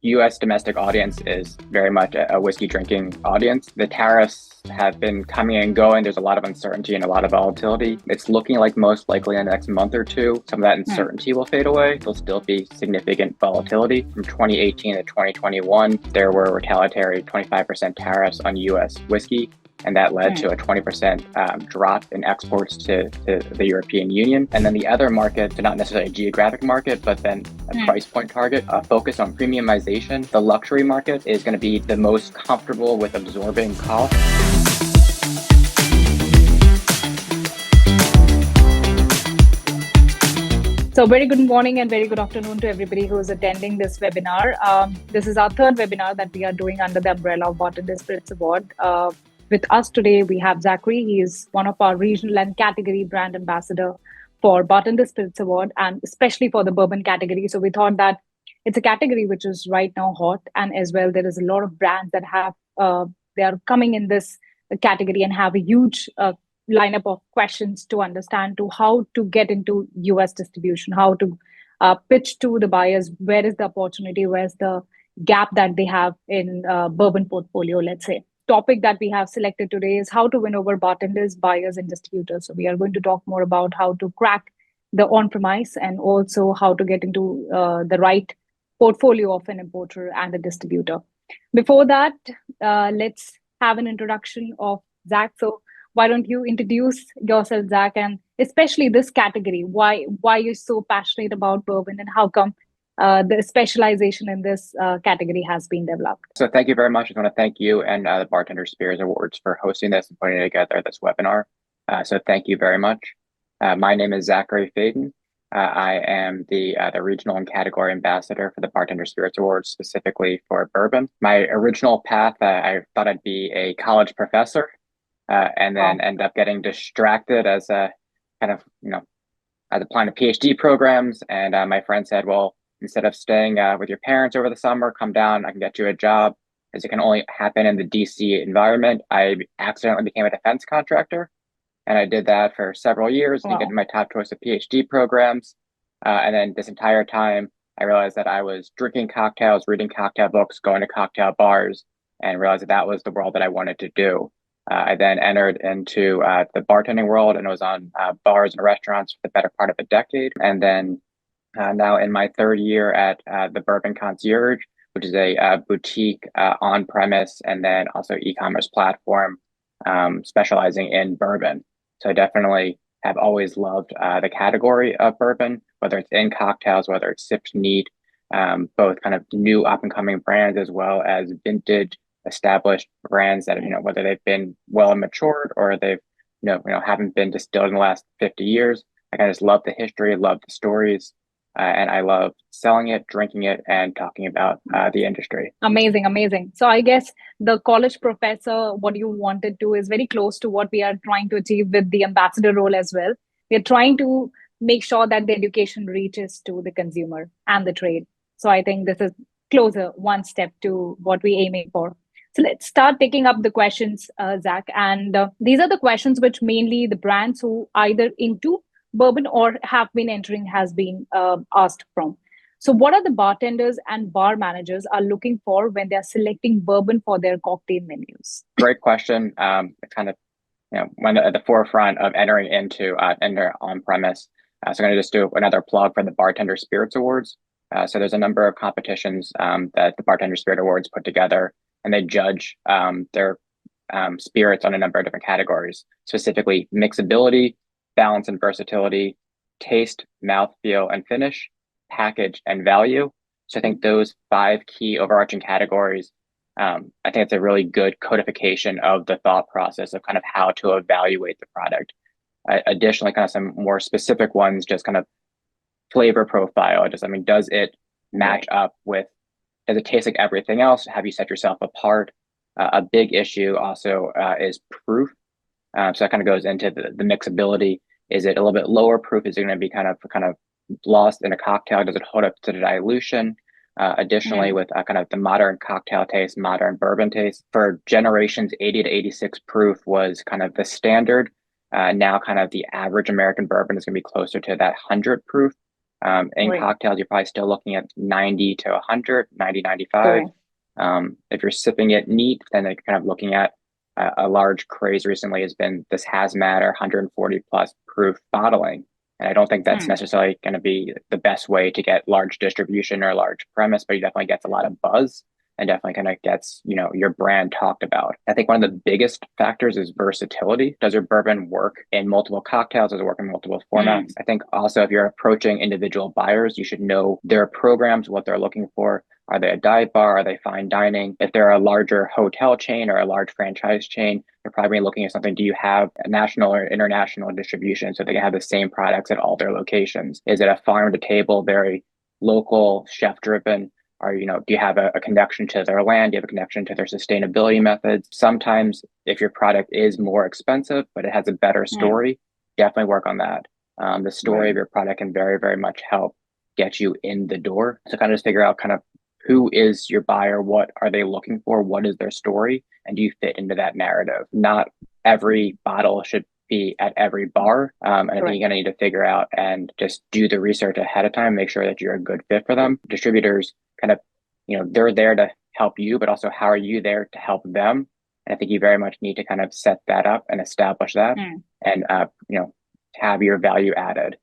U.S. domestic audience is very much a whiskey drinking audience. The tariffs have been coming and going. There's a lot of uncertainty and a lot of volatility. It's looking like most likely in the next month or two, some of that uncertainty will fade away. There'll still be significant volatility. From 2018 to 2021, there were retaliatory 25% tariffs on U.S. whiskey. And that led to a 20% drop in exports to the European Union. And then the other market, not necessarily a geographic market, but then a price point target, focused on premiumization. The luxury market is going to be the most comfortable with absorbing costs. So very good morning and very good afternoon to everybody who is attending this webinar. This is our third webinar that we are doing under the umbrella of Bartender Spirits Award. With us today, we have Zachary. He is one of our regional and category brand ambassador for Bartender Spirits Award, and especially for the bourbon category. So we thought that it's a category which is right now hot, and as well, there is a lot of brands that have they are coming in this category and have a huge lineup of questions to understand to how to get into US distribution, how to pitch to the buyers, where is the opportunity, where's the gap that they have in bourbon portfolio, let's say. Topic that we have selected today is how to win over bartenders, buyers, and distributors. So we are going to talk more about how to crack the on-premise and also how to get into the right portfolio of an importer and a distributor. Before that, let's have an introduction of Zach. So why don't you introduce yourself, Zach, and especially this category, why you're so passionate about bourbon and how come the specialization in this category has been developed. So thank you very much. I want to thank you and the Bartender Spirits Awards for hosting this and putting together this webinar. So thank you very much. My name is Zachary Faden. I am the regional and category ambassador for the Bartender Spirits Awards, specifically for bourbon. My original path, I thought I'd be a college professor and then end up getting distracted as a kind of, I was applying to PhD programs. And my friend said, well, instead of staying with your parents over the summer, come down, I can get you a job. As it can only happen in the DC environment, I accidentally became a defense contractor. And I did that for several years and getting my top choice of PhD programs. And then this entire time, I realized that I was drinking cocktails, reading cocktail books, going to cocktail bars, and realized that was the world that I wanted to do. I then entered into the bartending world and was on bars and restaurants for the better part of a decade. And then now in my third year at the Bourbon Concierge, which is a boutique on-premise and then also e-commerce platform specializing in bourbon. So I definitely have always loved the category of bourbon, whether it's in cocktails, whether it's sipped neat, both kind of new up-and-coming brands as well as vintage established brands that, whether they've been well matured or they've, haven't been distilled in the last 50 years. I just love the history, love the stories. And I love selling it, drinking it, and talking about the industry. Amazing. So I guess the college professor, what you wanted to is very close to what we are trying to achieve with the ambassador role as well. We're trying to make sure that the education reaches to the consumer and the trade. So I think this is closer one step to what we're aiming for. So let's start taking up the questions, Zach. And these are the questions which mainly the brands who either into bourbon or have been entering has been asked from. So what are the bartenders and bar managers are looking for when they're selecting bourbon for their cocktail menus? Great question. It's kind of, when at the forefront of entering into enter on-premise. So I'm going to just do another plug for the Bartender Spirits Awards. So there's a number of competitions that the Bartender Spirit Awards put together, and they judge their spirits on a number of different categories, specifically mixability, balance and versatility, taste, mouthfeel, and finish, package, and value. So I think those 5 key overarching categories, I think it's a really good codification of the thought process of kind of how to evaluate the product. Additionally, kind of some more specific ones, just kind of flavor profile. Does it match up with, does it taste like everything else? Have you set yourself apart? A big issue also is proof. So that kind of goes into the mixability. Is it a little bit lower proof? Is it going to be kind of lost in a cocktail? Does it hold up to the dilution? Additionally, with kind of the modern cocktail taste, modern bourbon taste, for generations, 80 to 86 proof was kind of the standard. Now kind of the average American bourbon is going to be closer to that 100 proof. In Right. cocktails, you're probably still looking at 90 to 100, 90, 95. Right. If you're sipping it neat, then you're kind of looking at a large craze recently has been this hazmat or 140 plus proof bottling. And I don't think that's necessarily going to be the best way to get large distribution or large premise, but you definitely gets a lot of buzz and definitely kind of gets, your brand talked about. I think one of the biggest factors is versatility. Does your bourbon work in multiple cocktails? Does it work in multiple formats? I think also if you're approaching individual buyers, you should know their programs, what they're looking for. Are they a dive bar? Are they fine dining? If they're a larger hotel chain or a large franchise chain, they're probably looking at something. Do you have a national or international distribution so they can have the same products at all their locations? Is it a farm to table, very local, chef driven? Or, do you have a connection to their land? Do you have a connection to their sustainability methods? Sometimes if your product is more expensive, but it has a better story, definitely work on that. The story of your product can very, very much help get you in the door. So kind of just figure out kind of who is your buyer? What are they looking for? What is their story? And do you fit into that narrative? Not every bottle should be at every bar. And I think you're going to need to figure out and just do the research ahead of time, make sure that you're a good fit for them. Distributors kind of, they're there to help you, but also how are you there to help them? And I think you very much need to kind of set that up and establish that and, have your value added.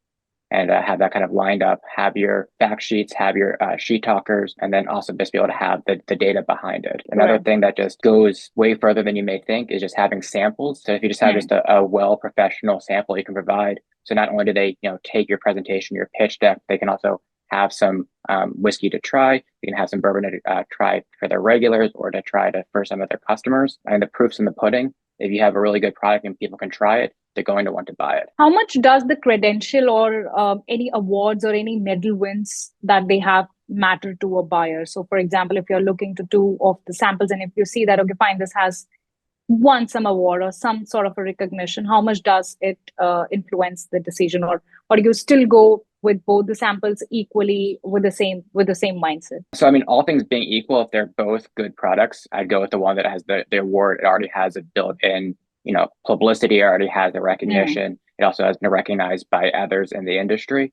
And have that kind of lined up, have your fact sheets, have your sheet talkers, and then also just be able to have the data behind it. Another thing that just goes way further than you may think is just having samples. So if you just have just a well-professional sample you can provide, so not only do they, take your presentation, your pitch deck, they can also have some whiskey to try. You can have some bourbon to try for their regulars or to try for some of their customers. And the proof's in the pudding. If you have a really good product and people can try it, they're going to want to buy it. How much does the credential or any awards or any medal wins that they have matter to a buyer? So, for example, if you're looking to two of the samples and if you see that, okay, fine, this has won some award or some sort of a recognition, how much does it influence the decision, or do you still go with both the samples equally with the same mindset? So, I mean, all things being equal, if they're both good products, I'd go with the one that has the award. It already has a built-in, publicity. It already has the recognition. It also has been recognized by others in the industry.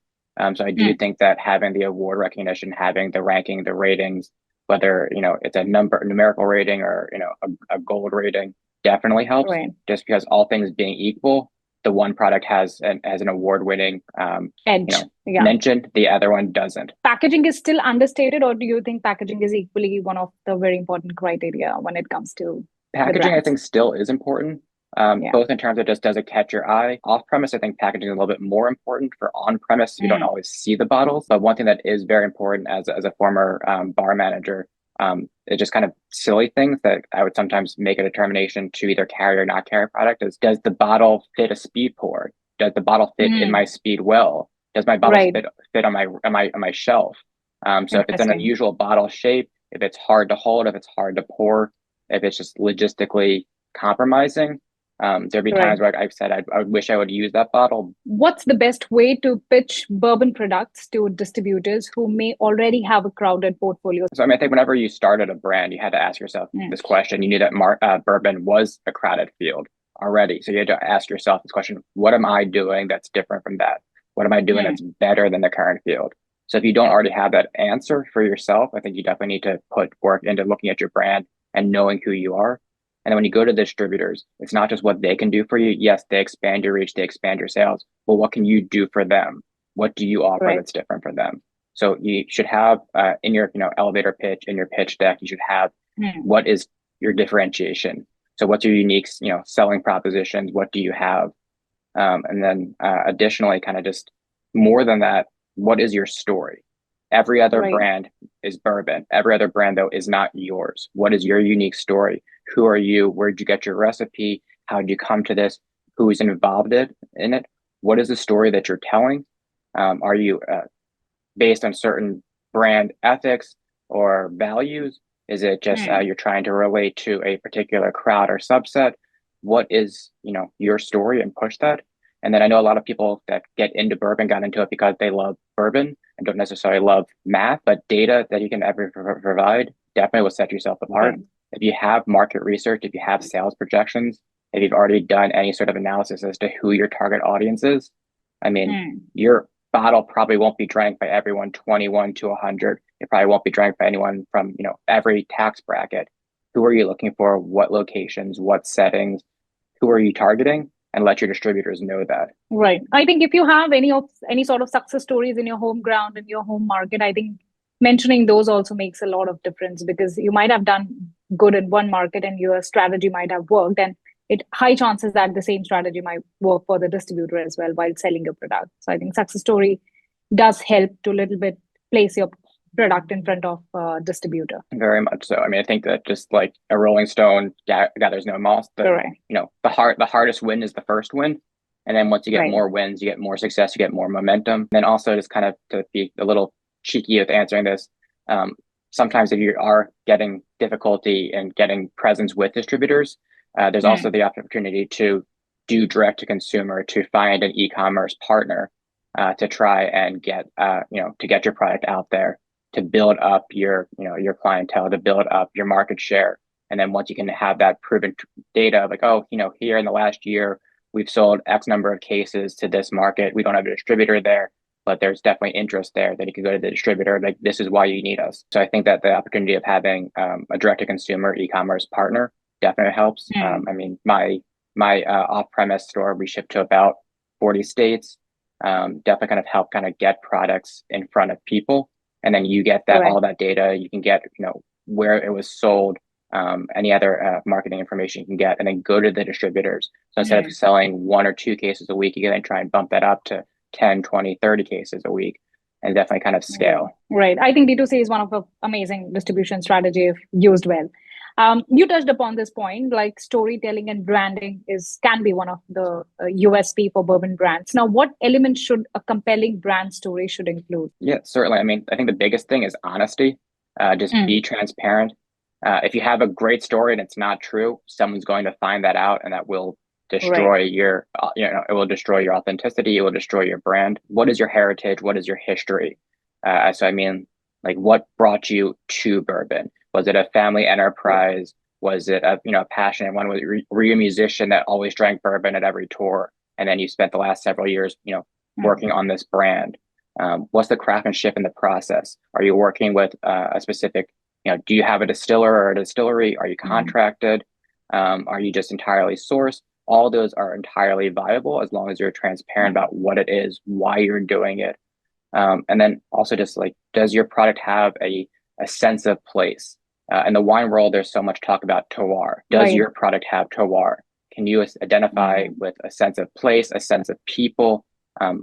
So I do think that having the award recognition, having the ranking, the ratings, whether it's a numerical rating or a gold rating, definitely helps. Just because all things being equal, the one product has an award-winning edge mentioned, the other one doesn't. Packaging is still understated, or do you think packaging is equally one of the very important criteria when it comes to packaging? I think still is important. Both in terms of just does it catch your eye. Off premise, I think packaging is a little bit more important. For on premise, you don't always see the bottles. But one thing that is very important as a former bar manager, it's just kind of silly things that I would sometimes make a determination to either carry or not carry a product is, does the bottle fit a speed pour? Does the bottle fit in my speed well? Does my bottle fit on my shelf? So if it's an unusual bottle shape, if it's hard to hold, if it's hard to pour, if it's just logistically compromising, there'd be times where I've said I wish I would use that bottle. What's the best way to pitch bourbon products to distributors who may already have a crowded portfolio? So I mean, I think whenever you started a brand, you had to ask yourself this question. You knew that bourbon was a crowded field already. So you had to ask yourself this question: what am I doing that's different from that? What am I doing that's better than the current field? So if you don't already have that answer for yourself, I think you definitely need to put work into looking at your brand and knowing who you are. And then when you go to distributors, it's not just what they can do for you. Yes, they expand your reach, they expand your sales, but what can you do for them? What do you offer that's different for them? So you should have in your elevator pitch, in your pitch deck, you should have what is your differentiation. So what's your unique selling propositions? What do you have? And then additionally, kind of just more than that, what is your story? Every other brand is bourbon. Every other brand, though, is not yours. What is your unique story? Who are you? Where did you get your recipe? How did you come to this? Who is involved in it? What is the story that you're telling? Are you based on certain brand ethics or values? Is it just you're trying to relate to a particular crowd or subset? What is your story, and push that? And then I know a lot of people that get into bourbon got into it because they love bourbon and don't necessarily love math, but data that you can ever provide definitely will set yourself apart. If you have market research, if you have sales projections, if you've already done any sort of analysis as to who your target audience is, I mean, you're bottle probably won't be drank by everyone 21 to 100. It probably won't be drank by anyone from, every tax bracket. Who are you looking for? What locations? What settings? Who are you targeting? And let your distributors know that. Right. I think if you have any sort of success stories in your home ground, in your home market, I think mentioning those also makes a lot of difference, because you might have done good in one market and your strategy might have worked, and it high chances that the same strategy might work for the distributor as well while selling your product. So I think success story does help to a little bit place your product in front of distributor. Very much so. I mean, I think that just like a Rolling Stone gathers no moss. Correct. The hardest win is the first win, and then once you get Right. more wins, you get more success, you get more momentum. And then also, just kind of to be a little cheeky with answering this, sometimes if you are getting difficulty in getting presence with distributors, there's also the opportunity to do direct to consumer, to find an e-commerce partner, to try and get to get your product out there, to build up your clientele, to build up your market share. And then once you can have that proven data, like, oh, here in the last year, we've sold X number of cases to this market. We don't have a distributor there, but there's definitely interest there, that you can go to the distributor. Like, this is why you need us. So I think that the opportunity of having a direct to consumer e-commerce partner definitely helps. I mean, my off-premise store, we ship to about 40 states. Definitely kind of help kind of get products in front of people. And then you get that all that data. You can get, where it was sold, any other marketing information you can get, and then go to the distributors. So instead of selling 1 or 2 cases a week, you can then try and bump that up to 10, 20, 30 cases a week, and definitely kind of scale. Right. I think D2C is one of the amazing distribution strategy if used well. You touched upon this point, like storytelling and branding can be one of the USP for bourbon brands. Now, what elements should a compelling brand story should include? Yeah, certainly. I mean, I think the biggest thing is honesty. Just be transparent. If you have a great story and it's not true, someone's going to find that out, and that will destroy your, it will destroy your authenticity. It will destroy your brand. What is your heritage? What is your history? So I mean, like, what brought you to bourbon? Was it a family enterprise? Was it a passionate one? Were you a musician that always drank bourbon at every tour, and then you spent the last several years, working on this brand? What's the craftsmanship in the process? Are you working with a specific, do you have a distiller or a distillery? Are you contracted? Are you just entirely sourced? All those are entirely viable as long as you're transparent about what it is, why you're doing it. And then also just like, does your product have a sense of place? In the wine world, there's so much talk about terroir. Does your product have terroir? Can you identify with a sense of place, a sense of people?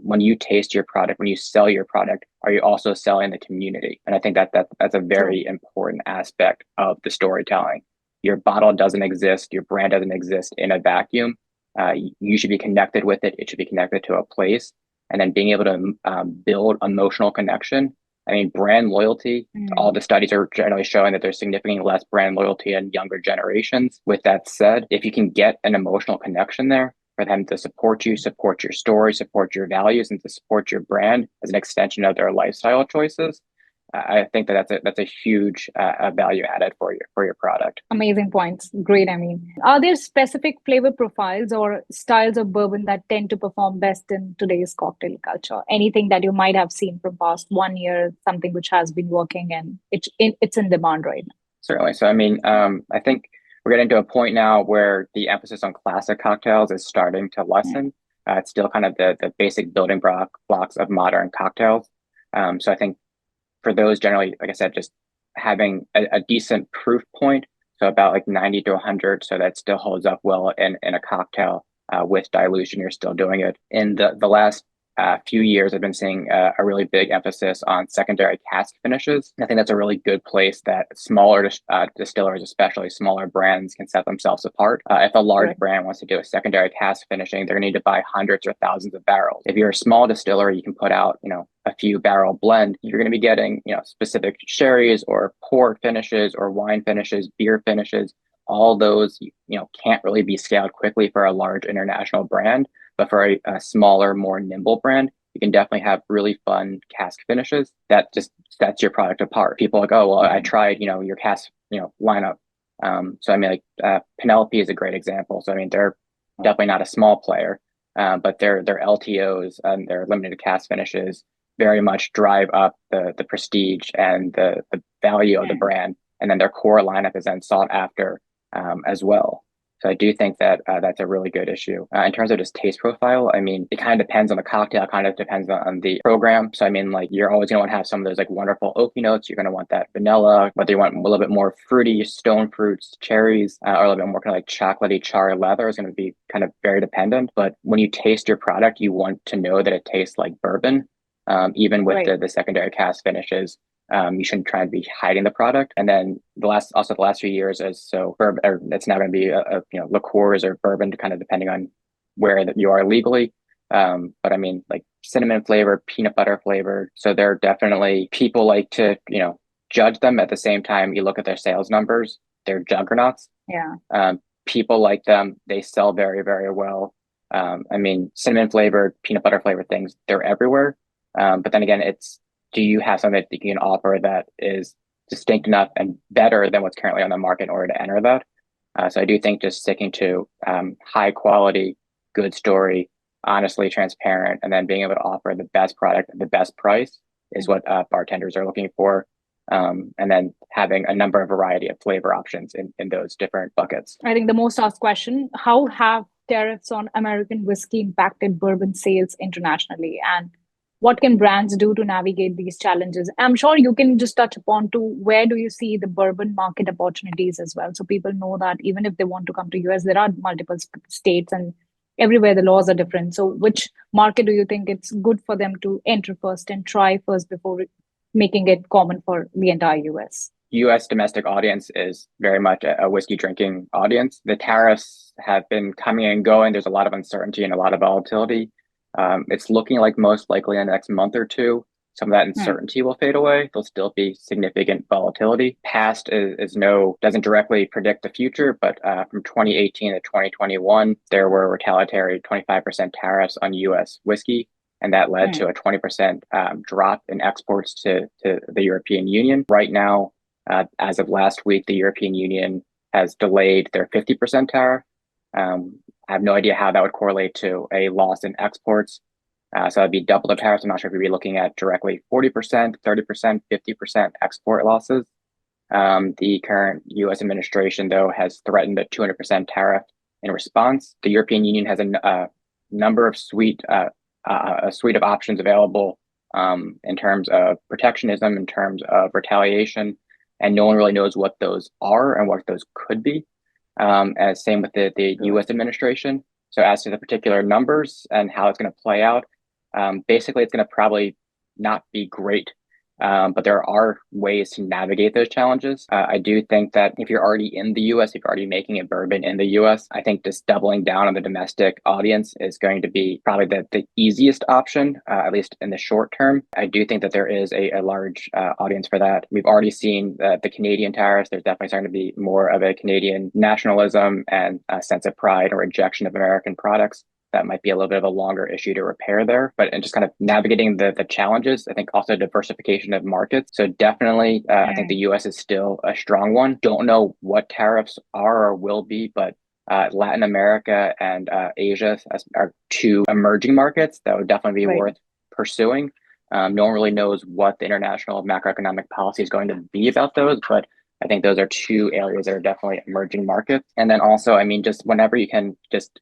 When you taste your product, when you sell your product, are you also selling the community? And I think that's a very important aspect of the storytelling. Your bottle doesn't exist. Your brand doesn't exist in a vacuum. You should be connected with it. It should be connected to a place. And then being able to build emotional connection. I mean, brand loyalty, all the studies are generally showing that there's significantly less brand loyalty in younger generations. With that said, if you can get an emotional connection there, for them to support you, support your story, support your values, and to support your brand as an extension of their lifestyle choices, I think that's a huge value added for your product. Amazing points. Great. I mean, are there specific flavor profiles or styles of bourbon that tend to perform best in today's cocktail culture? Anything that you might have seen from past 1 year, something which has been working and it's in demand right now? Certainly. So I mean, I think we're getting to a point now where the emphasis on classic cocktails is starting to lessen. It's still kind of the basic building blocks of modern cocktails. So I think for those, generally, like I said, just having a decent proof point, so about like 90 to 100, so that still holds up well in a cocktail with dilution. You're still doing it. In the last few years, I've been seeing a really big emphasis on secondary cask finishes. I think that's a really good place that smaller distillers, especially smaller brands, can set themselves apart. If a large brand wants to do a secondary cask finishing, they're going to need to buy hundreds or thousands of barrels. If you're a small distiller, you can put out, a few barrel blend. You're going to be getting, specific sherries or port finishes or wine finishes, beer finishes. All those, can't really be scaled quickly for a large international brand. But for a smaller, more nimble brand, you can definitely have really fun cask finishes that just sets your product apart. People are like, oh, well, I tried, your cask, lineup. So I mean, like Penelope is a great example. So I mean, they're definitely not a small player, but their LTOs and their limited cast finishes very much drive up the prestige and the value of the brand, and then their core lineup is then sought after as well. So I do think that that's a really good issue. In terms of just taste profile, I mean, it kind of depends on the cocktail, kind of depends on the program. So I mean, like you're always going to want to have some of those like wonderful oaky notes. You're going to want that vanilla, whether you want a little bit more fruity, stone fruits, cherries, or a little bit more kind of like chocolatey char leather is going to be kind of very dependent. But when you taste your product, you want to know that it tastes like bourbon, even with the secondary cast finishes. You shouldn't try and be hiding the product. And then the last few years bourbon, it's now going to be liqueurs or bourbon, kind of depending on where that you are legally. But I mean, like cinnamon flavor, peanut butter flavor. So they're definitely, people like to, judge them. At the same time, you look at their sales numbers, they're juggernauts. People like them. They sell very, very well. I mean, cinnamon flavored, peanut butter flavored things, they're everywhere. But then again, do you have something that you can offer that is distinct enough and better than what's currently on the market in order to enter that? So I do think just sticking to high quality, good story, honestly transparent, and then being able to offer the best product at the best price is what bartenders are looking for. And then having a number of variety of flavor options in those different buckets. I think the most asked question, how have tariffs on American whiskey impacted bourbon sales internationally? And what can brands do to navigate these challenges? I'm sure you can just touch upon to where do you see the bourbon market opportunities as well, so people know that even if they want to come to US, there are multiple states and everywhere the laws are different. So which market do you think it's good for them to enter first and try first before making it common for the entire US? US domestic audience is very much a whiskey drinking audience. The tariffs have been coming and going. There's a lot of uncertainty and a lot of volatility. It's looking like most likely in the next month or two, some of that uncertainty will fade away. There'll still be significant volatility. Past doesn't directly predict the future, but from 2018 to 2021, there were retaliatory 25% tariffs on US whiskey. And that led to a 20% drop in exports to the European Union. Right now, as of last week, the European Union has delayed their 50% tariff. I have no idea how that would correlate to a loss in exports. So it'd be double the tariffs. I'm not sure if we'd be looking at directly 40%, 30%, 50% export losses. The current US administration, though, has threatened a 200% tariff in response. The European Union has a number of a suite of options available in terms of protectionism, in terms of retaliation, and no one really knows what those are and what those could be. As same with the US administration. So as to the particular numbers and how it's going to play out, basically it's going to probably not be great. But there are ways to navigate those challenges. I do think that if you're already in the US, if you're already making a bourbon in the US, I think just doubling down on the domestic audience is going to be probably the easiest option, at least in the short term. I do think that there is a large audience for that. We've already seen the Canadian tariffs. There's definitely starting to be more of a Canadian nationalism and a sense of pride or rejection of American products. That might be a little bit of a longer issue to repair there, but and just kind of navigating the challenges. I think also diversification of markets. So definitely, I think the US is still a strong one. Don't know what tariffs are or will be, but Latin America and Asia are two emerging markets that would definitely be worth pursuing. No one really knows what the international macroeconomic policy is going to be about those, but I think those are two areas that are definitely emerging markets. And then also, I mean, just whenever you can just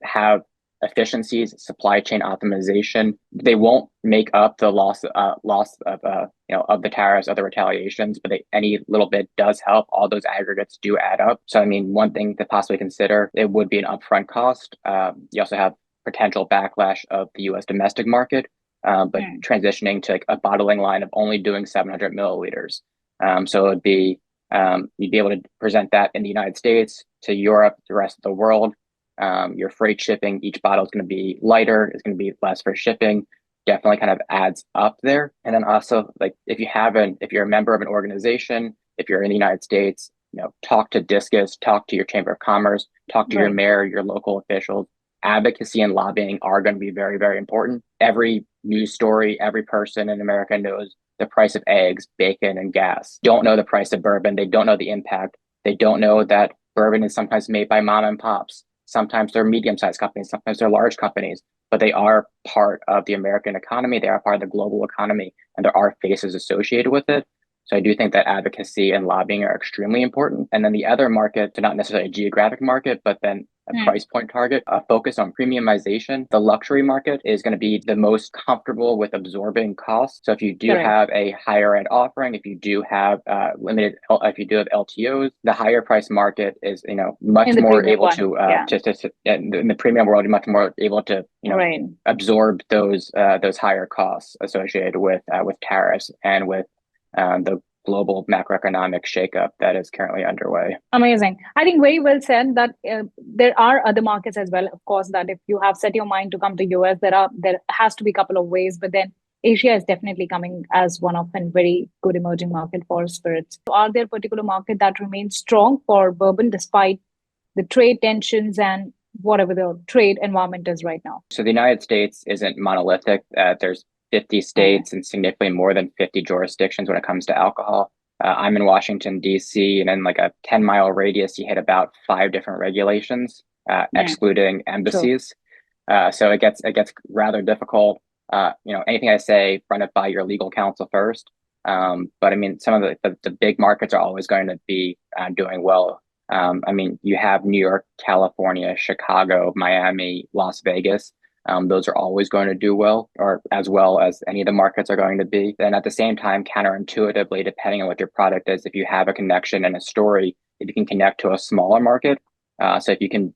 have efficiencies, supply chain optimization, they won't make up the loss of the tariffs, other retaliations, but any little bit does help. All those aggregates do add up. So I mean, one thing to possibly consider, it would be an upfront cost. You also have potential backlash of the US domestic market, but transitioning to a bottling line of only doing 700 milliliters. So it would be you'd be able to present that in the United States, to Europe, the rest of the world. Your freight shipping, each bottle is going to be lighter, it's going to be less for shipping, definitely kind of adds up there. And then also, like if you're a member of an organization, if you're in the United States, talk to Discus, talk to your Chamber of Commerce, talk to your mayor, your local officials. Advocacy and lobbying are going to be very, very important. Every news story, every person in America knows the price of eggs, bacon, and gas. Don't know the price of bourbon. They don't know the impact. They don't know that bourbon is sometimes made by mom and pops. Sometimes they're medium-sized companies, sometimes they're large companies, but they are part of the American economy. They are part of the global economy, and there are faces associated with it. So I do think that advocacy and lobbying are extremely important. And then the other market, so not necessarily a geographic market, but then a price point target, a focus on premiumization. The luxury market is going to be the most comfortable with absorbing costs. So if you do have a higher end offering, if you do have if you do have LTOs, the higher price market is, much more able to in the premium world, you're much more able to, absorb those higher costs associated with tariffs and with the global macroeconomic shakeup that is currently underway. Amazing. I think very well said that there are other markets as well. Of course, that if you have set your mind to come to US, there has to be a couple of ways, but then Asia is definitely coming as one of a very good emerging market for spirits. So are there particular market that remains strong for bourbon despite the trade tensions and whatever the trade environment is right now? So the United States isn't monolithic. There's 50 states and significantly more than 50 jurisdictions when it comes to alcohol. I'm in Washington, D.C., and in like a 10-mile radius, you hit about 5 different regulations, excluding embassies. So it gets rather difficult. Anything I say, run it by your legal counsel first. But I mean, some of the big markets are always going to be doing well. I mean, you have New York, California, Chicago, Miami, Las Vegas. Those are always going to do well, or as well as any of the markets are going to be. Then at the same time, counterintuitively, depending on what your product is, if you have a connection and a story, if you can connect to a smaller market, so if you can,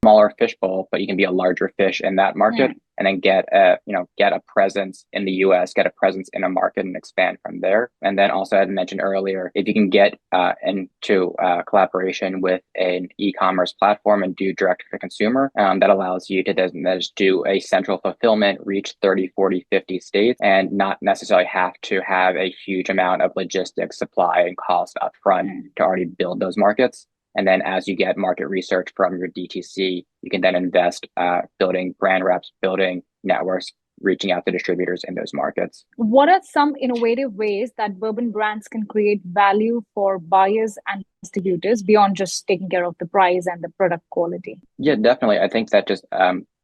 smaller fishbowl, but you can be a larger fish in that market, and then get a presence in the US, get a presence in a market and expand from there. And then also, as I mentioned earlier, if you can get into collaboration with an e-commerce platform and do direct to consumer, that allows you to just do a central fulfillment, reach 30, 40, 50 states, and not necessarily have to have a huge amount of logistics, supply, and cost upfront to already build those markets. And then as you get market research from your DTC, you can then invest building brand reps, building networks, reaching out to distributors in those markets. What are some innovative ways that bourbon brands can create value for buyers and distributors beyond just taking care of the price and the product quality? Yeah, definitely. I think that just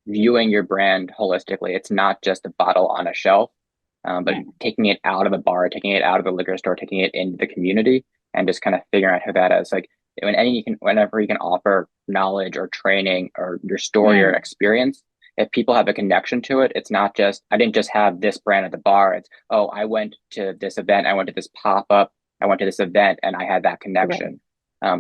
viewing your brand holistically, it's not just a bottle on a shelf, but taking it out of the bar, taking it out of the liquor store, taking it into the community, and just kind of figuring out who that is. Like, whenever you can offer knowledge or training or your story or experience, if people have a connection to it, it's not just, I didn't just have this brand at the bar. It's, oh, I went to this event, I went to this pop-up, I went to this event, and I had that connection.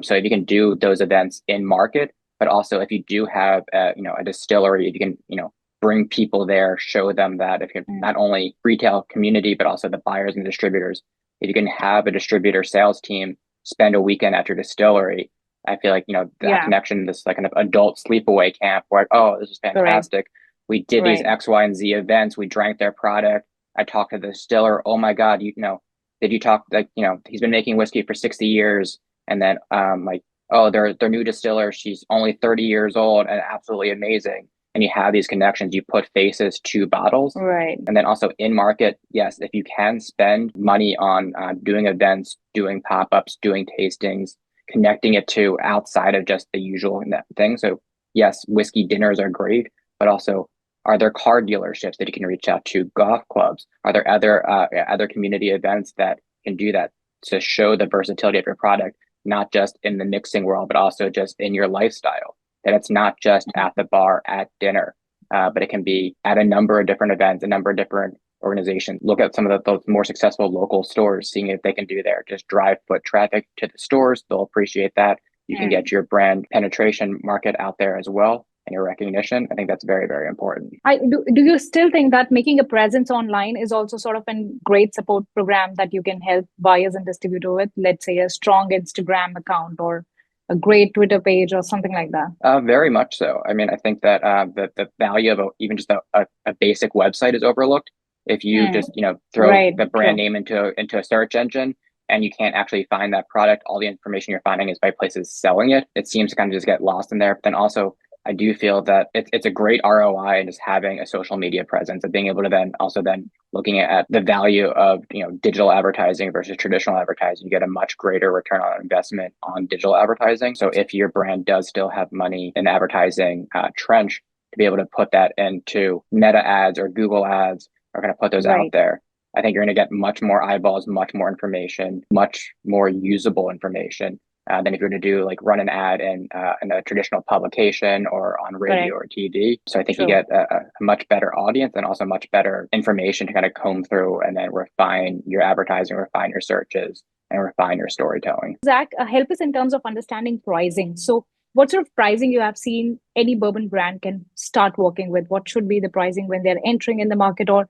So if you can do those events in market, but also if you do have a distillery, if you can, bring people there, show them that if you not only retail community, but also the buyers and distributors, if you can have a distributor sales team spend a weekend at your distillery, I feel like, that connection, this like kind of adult sleepaway camp where, oh, this is fantastic. We did these X, Y, and Z events. We drank their product. I talked to the distiller. Oh my God, did you talk, like, he's been making whiskey for 60 years. And then oh, their new distiller, she's only 30 years old and absolutely amazing. And you have these connections, you put faces to bottles. And then also in market, yes, if you can spend money on doing events, doing pop-ups, doing tastings, connecting it to outside of just the usual thing. So yes, whiskey dinners are great, but also are there car dealerships that you can reach out to, golf clubs? Are there other community events that can do that to show the versatility of your product, not just in the mixing world, but also just in your lifestyle? That it's not just at the bar, at dinner, but it can be at a number of different events, a number of different organizations. Look at some of those more successful local stores, seeing if they can do there. Just drive foot traffic to the stores. They'll appreciate that. You can get your brand penetration market out there as well, and your recognition. I think that's very, very important. Do you still think that making a presence online is also sort of a great support program that you can help buyers and distributors with? Let's say a strong Instagram account or a great Twitter page or something like that? Very much so. I mean, I think that the value of even just a basic website is overlooked. If you just throw the brand name into a search engine and you can't actually find that product, all the information you're finding is by places selling it. It seems to kind of just get lost in there. But then also I do feel that it's a great ROI and just having a social media presence and being able to then also then looking at the value of, digital advertising versus traditional advertising, you get a much greater return on investment on digital advertising. So if your brand does still have money in advertising trench, to be able to put that into Meta ads or Google ads, are going to put those out Right. there. I think you're going to get much more eyeballs, much more information, much more usable information than if you were to do like run an ad in a traditional publication or on radio Correct. or TV. So I think you True. get a much better audience and also much better information to kind of comb through and then refine your advertising, refine your searches, and refine your storytelling. Zach, help us in terms of understanding pricing. So, what sort of pricing you have seen any bourbon brand can start working with? What should be the pricing when they're entering in the market, or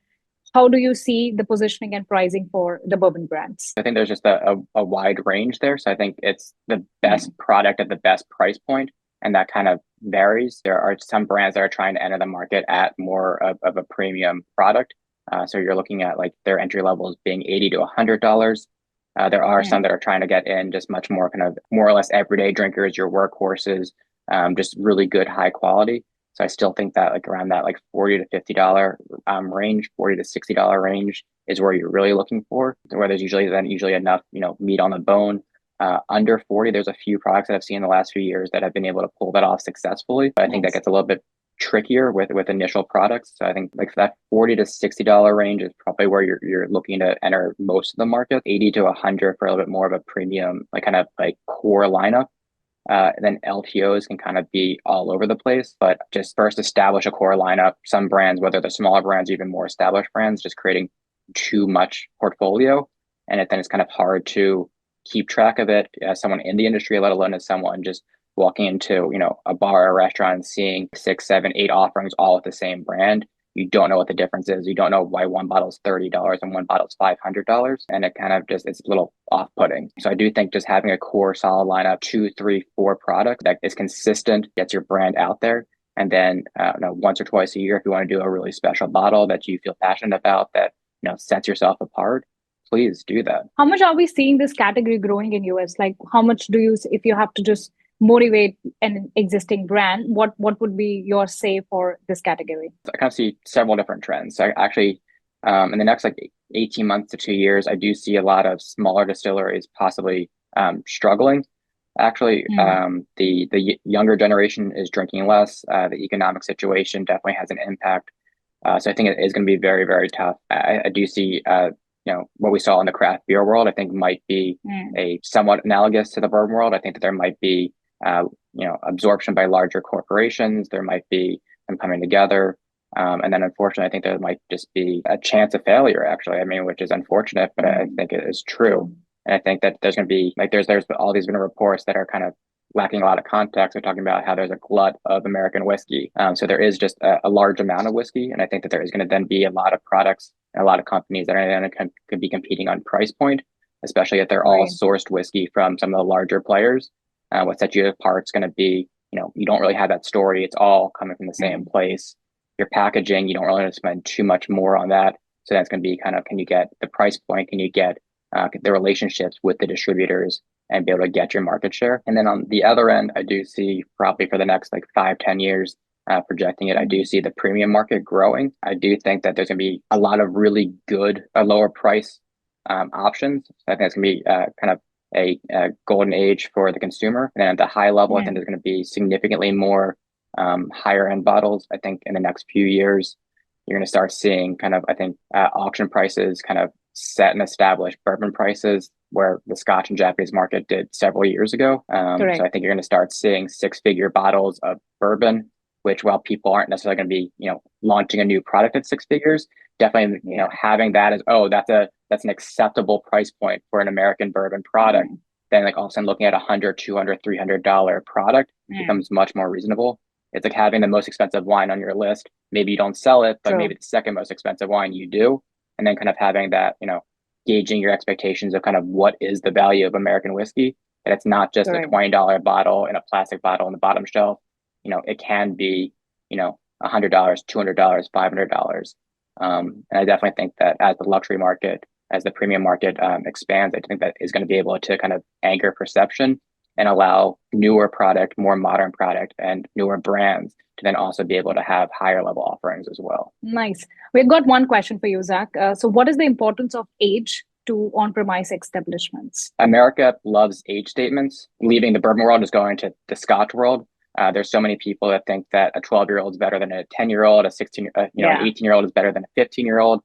how do you see the positioning and pricing for the bourbon brands? I think there's just a wide range there. So I think it's the best product at the best price point, and that kind of varies. There are some brands that are trying to enter the market at more of a premium product. So you're looking at like their entry levels being $80 to $100. There are some that are trying to get in just much more kind of more or less everyday drinkers, your workhorses, just really good high quality. So I still think that like around that like $40 to $50 range, $40 to $60 range is where you're really looking for, where there's usually enough, meat on the bone. Under 40, there's a few products that I've seen in the last few years that have been able to pull that off successfully. But I think that gets a little bit trickier with initial products. So I think like that $40 to $60 range is probably where you're looking to enter most of the market. 80 to 100 for a little bit more of a premium, like kind of like core lineup. Then LTOs can kind of be all over the place, but just first establish a core lineup. Some brands, whether they're smaller brands, even more established brands, just creating too much portfolio. And then it's kind of hard to keep track of it as someone in the industry, let alone as someone just walking into, a bar or a restaurant and seeing 6, 7, 8 offerings all at the same brand. You don't know what the difference is. You don't know why one bottle is $30 and one bottle is $500. And it kind of just, it's a little off-putting. So I do think just having a core solid lineup, 2, 3, 4 products that is consistent, gets your brand out there. And then once or twice a year, if you want to do a really special bottle that you feel passionate about, that, sets yourself apart, please do that. How much are we seeing this category growing in US? Like how much do you, if you have to just motivate an existing brand, what would be your say for this category? I kind of see several different trends. I actually, in the next like 18 months to 2 years, I do see a lot of smaller distilleries possibly struggling. Actually, the younger generation is drinking less. The economic situation definitely has an impact. So I think it is going to be very, very tough. I do see, what we saw in the craft beer world, I think might be a somewhat analogous to the bourbon world. I think that there might be absorption by larger corporations. There might be them coming together. And then unfortunately, I think there might just be a chance of failure, actually. I mean, which is unfortunate, but I think it is true. And I think that there's going to be, like, there's all these been reports that are kind of lacking a lot of context. They're talking about how there's a glut of American whiskey. So there is just a large amount of whiskey. And I think that there is going to then be a lot of products and a lot of companies that are going to be competing on price point, especially if they're all sourced whiskey from some of the larger players. What sets you apart is going to be, you don't really have that story. It's all coming from the same place. Your packaging, you don't really have to spend too much more on that. So that's going to be kind of, can you get the price point? Can you get the relationships with the distributors and be able to get your market share? And then on the other end, I do see probably for the next like 5-10 years, projecting it, I do see the premium market growing. I do think that there's going to be a lot of really good, lower price options. I think it's going to be kind of a golden age for the consumer. And then at the high level, I think there's going to be significantly more higher end bottles. I think in the next few years, you're going to start seeing kind of, I think, auction prices kind of set and established bourbon prices where the Scotch and Japanese market did several years ago. So I think you're going to start seeing 6-figure bottles of bourbon, which while people aren't necessarily going to be, launching a new product at 6 figures, definitely, having that as, that's an acceptable price point for an American bourbon product. Then like all of a sudden looking at $100, $200, $300 product becomes much more reasonable. It's like having the most expensive wine on your list. Maybe you don't sell it, but maybe the second most expensive wine you do. And then kind of having that, gauging your expectations of kind of what is the value of American whiskey. And it's not just a $20 bottle in a plastic bottle on the bottom shelf. It can be, $100, $200, $500. And I definitely think that as the luxury market, as the premium market expands, I think that is going to be able to kind of anchor perception and allow newer product, more modern product, and newer brands to then also be able to have higher level offerings as well. Nice. We've got one question for you, Zach. So what is the importance of age to on-premise establishments? America loves age statements. Leaving the bourbon world is going to the Scotch world. There's so many people that think that a 12-year-old is better than a 10-year-old, an 18-year-old is better than a 15-year-old.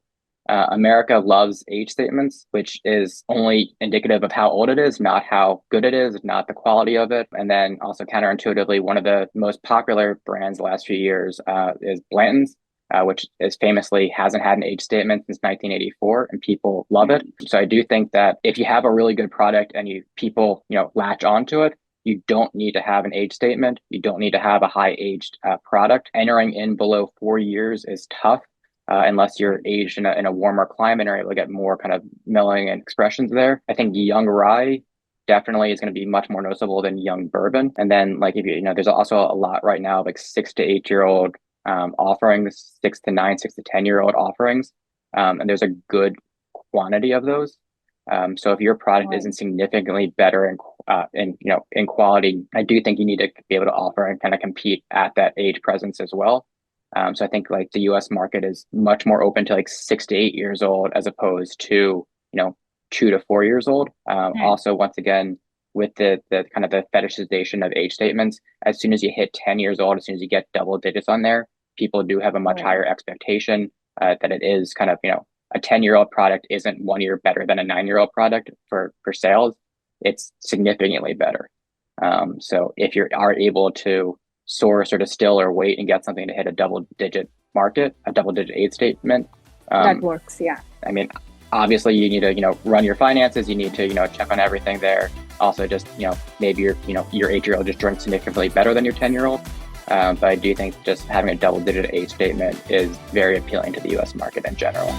America loves age statements, which is only indicative of how old it is, not how good it is, not the quality of it. And then also counterintuitively, one of the most popular brands the last few years is Blanton's, which is famously hasn't had an age statement since 1984, and people love it. So I do think that if you have a really good product and people latch onto it, you don't need to have an age statement. You don't need to have a high aged product. Entering in below 4 years is tough. Unless you're aged in a warmer climate or able to get more kind of milling and expressions there. I think young rye definitely is going to be much more noticeable than young bourbon. And then like, if there's also a lot right now, like 6 to 8 year old offerings, 6 to 9, 6 to 10-year-old offerings. And there's a good quantity of those. So if your product isn't significantly better in quality, I do think you need to be able to offer and kind of compete at that age presence as well. So I think like the US market is much more open to like 6 to 8 years old as opposed to, 2 to 4 years old. Also, once again, with the kind of the fetishization of age statements, as soon as you hit 10 years old, as soon as you get double digits on there, people do have a much higher expectation that it is kind of, a 10-year-old product isn't 1 year better than a 9-year-old product for sales. It's significantly better. So if you are able to source or distill or wait and get something to hit a double-digit age statement, that works, yeah. I mean, obviously you need to, run your finances. You need to, check on everything there. Also, just, maybe your 8-year-old just drinks significantly better than your 10-year-old. But I do think just having a double-digit age statement is very appealing to the U.S. market in general.